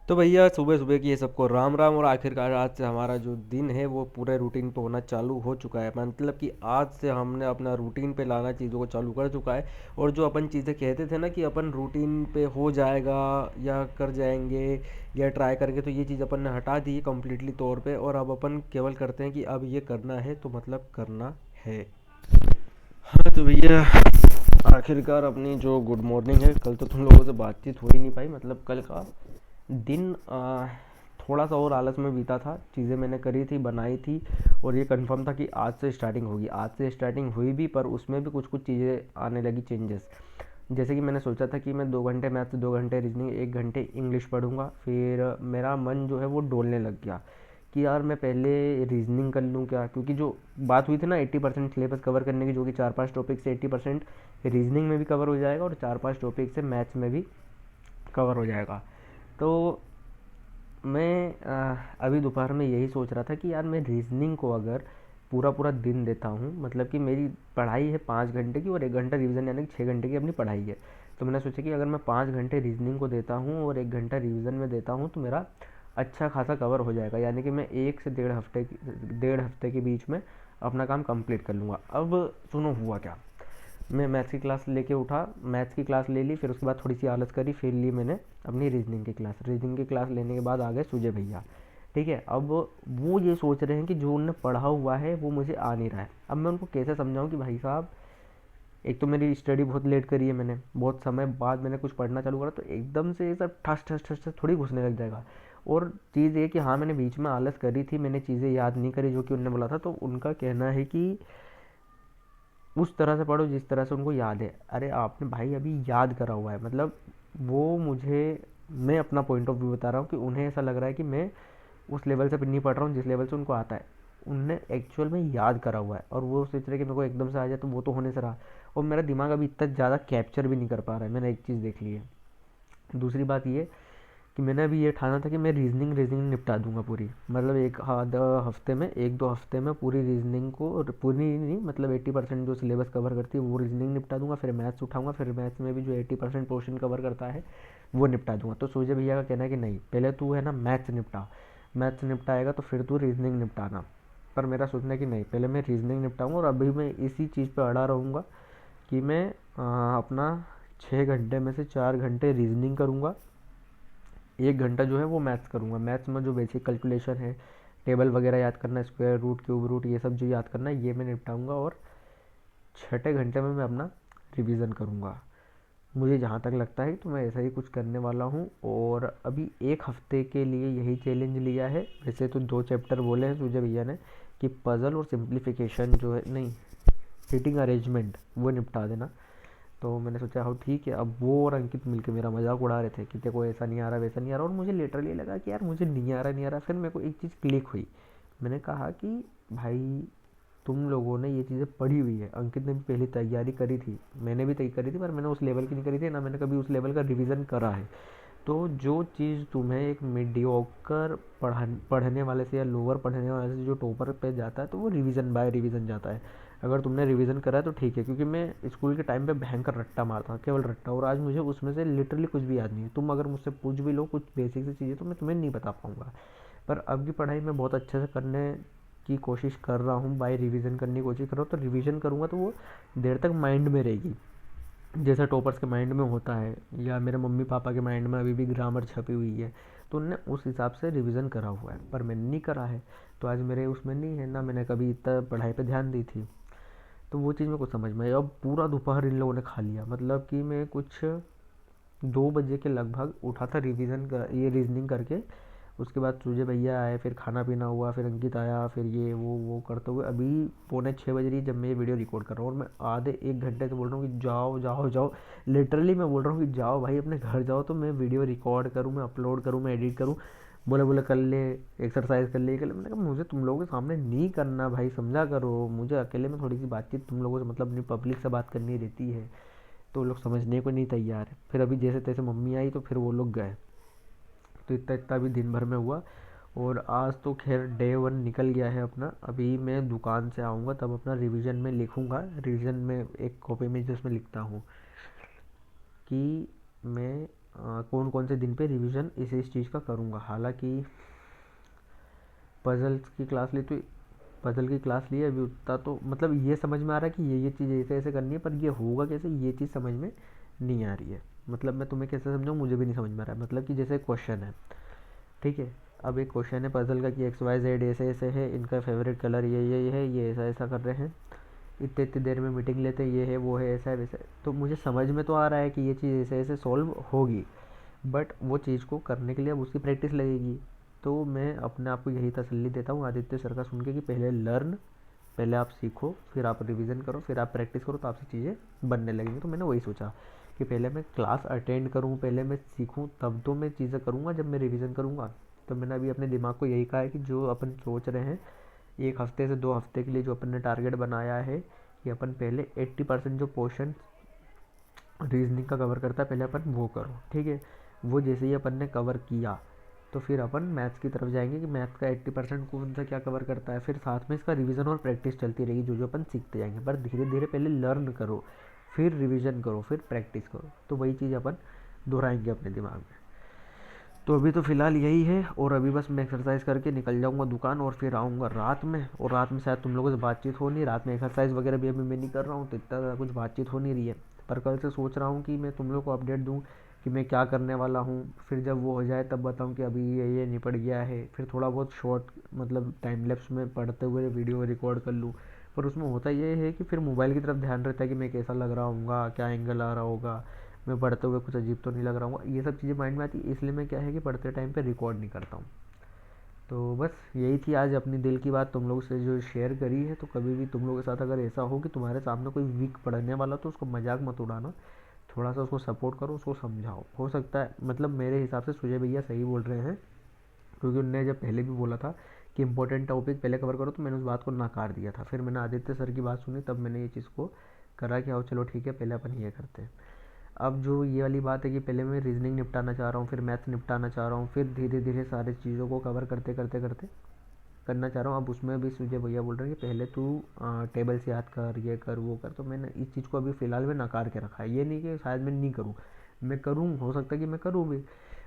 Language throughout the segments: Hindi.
तो भैया सुबह सुबह की ये सबको राम राम। और आखिरकार आज से हमारा जो दिन है वो पूरे रूटीन पे होना चालू हो चुका है। मतलब कि आज से हमने अपना रूटीन पे लाना चीज़ों को चालू कर चुका है। और जो अपन चीज़ें कहते थे ना कि अपन रूटीन पे हो जाएगा या कर जाएंगे या ट्राई करके, तो ये चीज़ अपन ने हटा दी है कम्प्लीटली तौर पे। और अब अपन केवल करते हैं कि अब ये करना है तो मतलब करना है। हाँ तो भैया, आखिरकार अपनी जो गुड मॉर्निंग है, कल तो तुम लोगों से बातचीत हो ही नहीं पाई। मतलब कल का दिन थोड़ा सा और आलस में बीता था। चीज़ें मैंने करी थी, बनाई थी, और ये कंफर्म था कि आज से स्टार्टिंग होगी। आज से स्टार्टिंग हुई भी, पर उसमें भी कुछ कुछ चीज़ें आने लगी चेंजेस। जैसे कि मैंने सोचा था कि मैं 2 घंटे मैथ्स, 2 घंटे रीजनिंग, 1 घंटे इंग्लिश पढ़ूंगा। फिर मेरा मन जो है वो डोलने लग गया कि यार मैं पहले रीजनिंग कर लूँ क्या, क्योंकि जो बात हुई थी ना 80% सिलेबस कवर करने की, जो कि 4-5 टॉपिक से 80% रीजनिंग में भी कवर हो जाएगा और 4-5 टॉपिक से मैथ्स में भी कवर हो जाएगा। तो मैं अभी दोपहर में यही सोच रहा था कि यार मैं रीजनिंग को अगर पूरा पूरा दिन देता हूँ, मतलब कि मेरी पढ़ाई है 5 घंटे की और 1 घंटा रिवीजन, यानी कि 6 घंटे की अपनी पढ़ाई है। तो मैंने सोचा कि अगर मैं 5 घंटे रीजनिंग को देता हूँ और 1 घंटा रिवीजन में देता हूँ तो मेरा अच्छा खासा कवर हो जाएगा, यानी कि मैं 1 से 1.5 हफ्ते के बीच में अपना काम कंप्लीट कर लूँगा। अब सुनो हुआ क्या। मैं मैथ्स की क्लास लेके उठा, मैथ्स की क्लास ले ली, फिर उसके बाद थोड़ी सी आलस करी, फिर ली मैंने अपनी रीजनिंग की क्लास। रीजनिंग की क्लास लेने के बाद आ गए सुजय भैया। ठीक है, अब वो ये सोच रहे हैं कि जो उनने पढ़ा हुआ है वो मुझे आ नहीं रहा है। अब मैं उनको कैसे समझाऊं कि भाई साहब, एक तो मेरी स्टडी बहुत लेट करी है मैंने, बहुत समय बाद मैंने कुछ पढ़ना चालू करा, तो एकदम से ये सब ठस ठस ठस ठस थोड़ी घुसने लग जाएगा। और चीज़ ये कि हाँ, मैंने बीच में आलस करी थी, मैंने चीज़ें याद नहीं करी जो कि उनने बोला था। तो उनका कहना है कि उस तरह से पढ़ो जिस तरह से उनको याद है। अरे आपने भाई अभी याद करा हुआ है, मतलब वो मुझे, मैं अपना पॉइंट ऑफ व्यू बता रहा हूँ कि उन्हें ऐसा लग रहा है कि मैं उस लेवल से नहीं पढ़ रहा हूँ जिस लेवल से उनको आता है। उनने एक्चुअल में याद करा हुआ है और वो सोच रहे कि मेरे को एकदम से आ जाए, तो वो तो होने से रहा। और मेरा दिमाग अभी इतना ज़्यादा कैप्चर भी नहीं कर पा रहा है। मैंने एक चीज़ देख ली है। दूसरी बात ये कि मैंने अभी ये ठाना था कि मैं रीजनिंग रीजनिंग निपटा दूंगा पूरी, मतलब एक आधा हफ्ते में, 1-2 हफ्ते में पूरी रीजनिंग को, और पूरी नहीं मतलब 80% जो सिलेबस कवर करती है वो रीजनिंग निपटा दूंगा। फिर मैथ्स उठाऊंगा, फिर मैथ्स में भी जो 80% पोर्शन कवर करता है वो निपटा दूंगा। तो सूर्य भैया का कहना है कि नहीं, पहले तू है ना मैथ्स निपटा, मैथ्स निपटाएगा तो फिर तू रीजनिंग निपटाना। पर मेरा सोचना है कि नहीं, पहले मैं रीजनिंग निपटाऊंगा। और अभी मैं इसी चीज़ पर अड़ा रहूँगा कि मैं अपना 6 घंटे में से 4 घंटे रीजनिंग करूँगा, 1 घंटा जो है वो मैथ्स करूँगा। मैथ्स में जो बेसिक कैलकुलेशन है, टेबल वगैरह याद करना, स्क्वायर रूट, क्यूब रूट, ये सब जो याद करना है ये मैं निपटाऊँगा। और छठे घंटे में मैं अपना रिवीजन करूँगा। मुझे जहाँ तक लगता है तो मैं ऐसा ही कुछ करने वाला हूँ। और अभी 1 हफ्ते के लिए यही चैलेंज लिया है। वैसे तो 2 चैप्टर बोले हैं सूर्य भैया ने कि पज़ल और सिंप्लीफिकेशन जो है, नहीं, सीटिंग अरेंजमेंट, वो निपटा देना। तो मैंने सोचा हाँ ठीक है। अब वो और अंकित मिलके मेरा मजाक उड़ा रहे थे कि तेरे को ऐसा नहीं आ रहा, वैसा नहीं आ रहा, और मुझे लिटरली लगा कि यार मुझे नहीं आ रहा, नहीं आ रहा। फिर मेरे को एक चीज़ क्लिक हुई। मैंने कहा कि भाई, तुम लोगों ने ये चीज़ें पढ़ी हुई है, अंकित ने भी पहले तैयारी करी थी, मैंने भी तैयारी करी थी, पर मैंने उस लेवल की नहीं करी थी ना, मैंने कभी उस लेवल का रिवीजन करा है। तो जो चीज़ तुम्हें एक मीडियोकर पढ़ने वाले से या लोअर पढ़ने वाले से जो टॉपर पे जाता है, तो वो रिवीजन बाय रिवीजन जाता है। अगर तुमने रिवीजन करा है तो ठीक है, क्योंकि मैं स्कूल के टाइम पे भयंकर रट्टा मारता था, केवल रट्टा, और आज मुझे उसमें से लिटरली कुछ भी याद नहीं है। तुम अगर मुझसे पूछ भी लो कुछ बेसिक सी चीज़ें तो मैं तुम्हें नहीं बता पाऊँगा। पर अब की पढ़ाई मैं बहुत अच्छे से करने की कोशिश कर रहा हूँ, बाय रिवीजन करने की कोशिश कर रहा हूँ। तो रिवीजन करूँगा तो वो देर तक माइंड में रहेगी, जैसे टॉपर्स के माइंड में होता है, या मेरे मम्मी पापा के माइंड में अभी भी ग्रामर छपी हुई है। तो उनने उस हिसाब से रिवीजन करा हुआ है, पर मैंने नहीं करा है। तो आज मेरे उसमें नहीं है ना, मैंने कभी इतना पढ़ाई पे ध्यान दी थी। तो वो चीज़ मेरे को समझ में आई। अब पूरा दोपहर इन लोगों ने खा लिया, मतलब कि मैं कुछ 2 बजे के लगभग उठा था रिवीजन कर, ये रीजनिंग करके। उसके बाद सूर्य भैया आए, फिर खाना पीना हुआ, फिर अंकित आया, फिर ये वो करते हुए अभी पौने 6 बज रही है जब मैं ये वीडियो रिकॉर्ड कर रहा हूँ। और मैं आधे 1 घंटे से बोल रहा हूँ कि जाओ जाओ जाओ, लिटरली मैं बोल रहा हूँ कि जाओ भाई अपने घर जाओ, तो मैं वीडियो रिकॉर्ड करूँ, मैं अपलोड करूँ, मैं एडिट करूँ। बोले बोले कर ले, एक्सरसाइज कर ले, ये कर ले। मैंने कहा मुझे तुम लोगों के सामने नहीं करना भाई, समझा करो। मुझे अकेले में थोड़ी सी बातचीत तुम लोगों से, मतलब अपनी पब्लिक से बात करनी रहती है। तो लोग समझने को नहीं तैयार है। फिर अभी जैसे तैसे मम्मी आई तो फिर वो लोग गए। तो इतना इतना भी दिन भर में हुआ। और आज तो खैर डे 1 निकल गया है अपना। अभी मैं दुकान से आऊँगा तब अपना रिवीजन में लिखूँगा। रिवीजन में एक कॉपी में जिसमें लिखता हूँ कि मैं कौन कौन से दिन पे रिवीजन इस चीज़ का करूँगा। हालांकि पज़ल्स की क्लास ली तो पज़ल की क्लास ली है अभी, उतना तो मतलब ये समझ में आ रहा है कि ये चीज़ ऐसे ऐसे करनी है, पर ये होगा कैसे ये चीज़ समझ में नहीं आ रही है। मतलब मैं तुम्हें कैसे समझाऊँ, मुझे भी नहीं समझ में आ रहा है। मतलब कि जैसे क्वेश्चन है, ठीक है, अब एक क्वेश्चन है पज़ल का कि XYZ ऐसे ऐसे है, इनका फेवरेट कलर ये है, ये ऐसा ऐसा कर रहे हैं, इतने इतनी देर में मीटिंग लेते हैं, ये है वो है ऐसा है वैसा है। तो मुझे समझ में तो आ रहा है कि ये चीज़ ऐसे ऐसे सॉल्व होगी, बट वो चीज़ को करने के लिए अब उसकी प्रैक्टिस लगेगी। तो मैं अपने आप को यही तसल्ली देता हूँ आदित्य सर का सुन के कि पहले आप सीखो, फिर आप रिवीजन करो, फिर आप प्रैक्टिस करो, तो आपसे चीज़ें बनने लगेंगी। तो मैंने वही सोचा कि पहले मैं क्लास अटेंड करूँ, पहले मैं सीखूँ, तब तो मैं चीज़ें करूँगा जब मैं रिवीजन करूँगा। तो मैंने अभी अपने दिमाग को यही कहा है कि जो अपन सोच रहे हैं 1 हफ्ते से 2 हफ्ते के लिए जो अपन ने टारगेट बनाया है कि अपन पहले 80% जो पोर्शन रीजनिंग का कवर करता है पहले अपन वो करो, ठीक है। वो जैसे ही अपन ने कवर किया तो फिर अपन मैथ्स की तरफ जाएंगे कि मैथ्स का 80% कौन सा क्या कवर करता है, फिर साथ में इसका रिवीजन और प्रैक्टिस चलती रहेगी, जो जो अपन सीखते जाएंगे। पर धीरे धीरे पहले लर्न करो, फिर रिवीजन करो, फिर प्रैक्टिस करो, तो वही चीज़ अपन दोहराएंगे अपने दिमाग में। तो अभी तो फ़िलहाल यही है, और अभी बस मैं एक्सरसाइज करके निकल जाऊंगा दुकान, और फिर आऊँगा रात में, और रात में शायद तुम लोगों से बातचीत हो नहीं, रात में एक्सरसाइज वगैरह भी अभी मैं नहीं कर रहा हूँ, तो इतना ज़्यादा कुछ बातचीत हो नहीं रही है। पर कल से सोच रहा हूँ कि मैं तुम लोग को अपडेट दूँ कि मैं क्या करने वाला हूँ, फिर जब वो हो जाए तब बताऊँ कि अभी ये निपट गया है, फिर थोड़ा बहुत शॉर्ट मतलब टाइम लैप्स में पढ़ते हुए वीडियो रिकॉर्ड कर लूँ। पर उसमें होता ये है कि फिर मोबाइल की तरफ ध्यान रहता है कि मैं कैसा लग रहा हूँगा, क्या एंगल आ रहा होगा, मैं पढ़ते हुए कुछ अजीब तो नहीं लग रहा हूँ, ये सब चीज़ें माइंड में आती है। इसलिए मैं क्या है कि पढ़ते टाइम पे रिकॉर्ड नहीं करता हूँ। तो बस यही थी आज अपनी दिल की बात तुम लोगों से जो शेयर करी है। तो कभी भी तुम लोगों के साथ अगर ऐसा हो कि तुम्हारे सामने कोई वीक पढ़ने वाला, तो उसको मजाक मत उड़ाना, थोड़ा सा उसको सपोर्ट करो, उसको समझाओ। हो सकता है मतलब मेरे हिसाब से सुजय भैया सही बोल रहे हैं, क्योंकि उनने जब पहले भी बोला था कि इंपॉर्टेंट टॉपिक पहले कवर करो, तो मैंने उस बात को नकार दिया था। फिर मैंने आदित्य सर की बात सुनी, तब मैंने ये चीज़ को करा कि आओ चलो ठीक है पहले अपन ये करते हैं। अब जो ये वाली बात है कि पहले मैं रीजनिंग निपटाना चाह रहा हूँ, फिर मैथ्स निपटाना चाह रहा हूँ, फिर धीरे धीरे सारी चीज़ों को कवर करते करते करते करना चाह रहा हूँ। अब उसमें भी सुजय भैया बोल रहे हैं कि पहले तू टेबल्स याद कर, ये कर वो कर। तो मैंने इस चीज़ को अभी फ़िलहाल में नकार के रखा है। ये नहीं कि शायद मैं नहीं करूँ, मैं करूँ, हो सकता है कि मैं करूँ भी,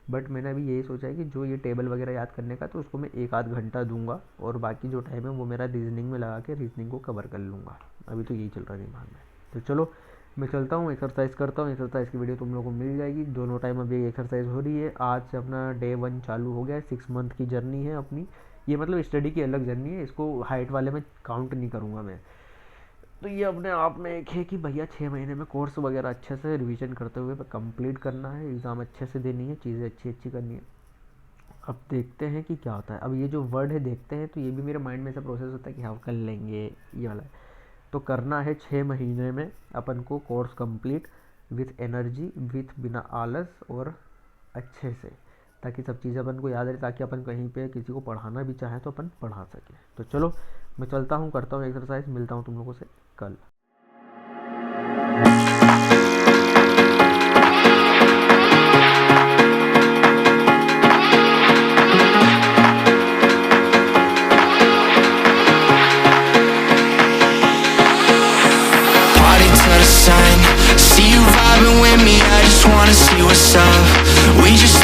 बट मैंने अभी यही सोचा है कि जो ये टेबल वगैरह याद करने का, तो उसको मैं 1 आध घंटा दूंगा, और बाकी जो टाइम है वो मेरा रीजनिंग में लगा के रीजनिंग को कवर कर लूँगा। अभी तो यही चल रहा है दिमाग में। तो चलो मैं चलता हूँ, एक्सरसाइज करता हूँ। एक्सरसाइज की वीडियो तुम लोगों को मिल जाएगी, दोनों टाइम अभी एक्सरसाइज हो रही है। आज से अपना डे 1 चालू हो गया है, 6 मंथ की जर्नी है अपनी। ये मतलब स्टडी की अलग जर्नी है, इसको हाइट वाले में काउंट नहीं करूँगा मैं। तो ये अपने आप में एक है कि भैया 6 महीने में कोर्स वगैरह अच्छे से रिवीजन करते हुए कंप्लीट करना है, एग्ज़ाम अच्छे से देनी है, चीज़ें अच्छी अच्छी करनी है। अब देखते हैं कि क्या होता है। अब ये जो वर्ड है देखते हैं, तो ये भी मेरे माइंड में ऐसा प्रोसेस होता है कि हाँ कर लेंगे, ये वाला है। तो करना है 6 महीने में अपन को course complete, with energy, with बिना आलस, और अच्छे से, ताकि सब चीज़ें अपन को याद रहे, ताकि अपन कहीं पे किसी को पढ़ाना भी चाहें तो अपन पढ़ा सकें। तो चलो मैं चलता हूँ, करता हूँ एक्सरसाइज, मिलता हूँ तुम लोगों से कल। Party to the sun, see you vibing with me, I just wanna see what's up. We just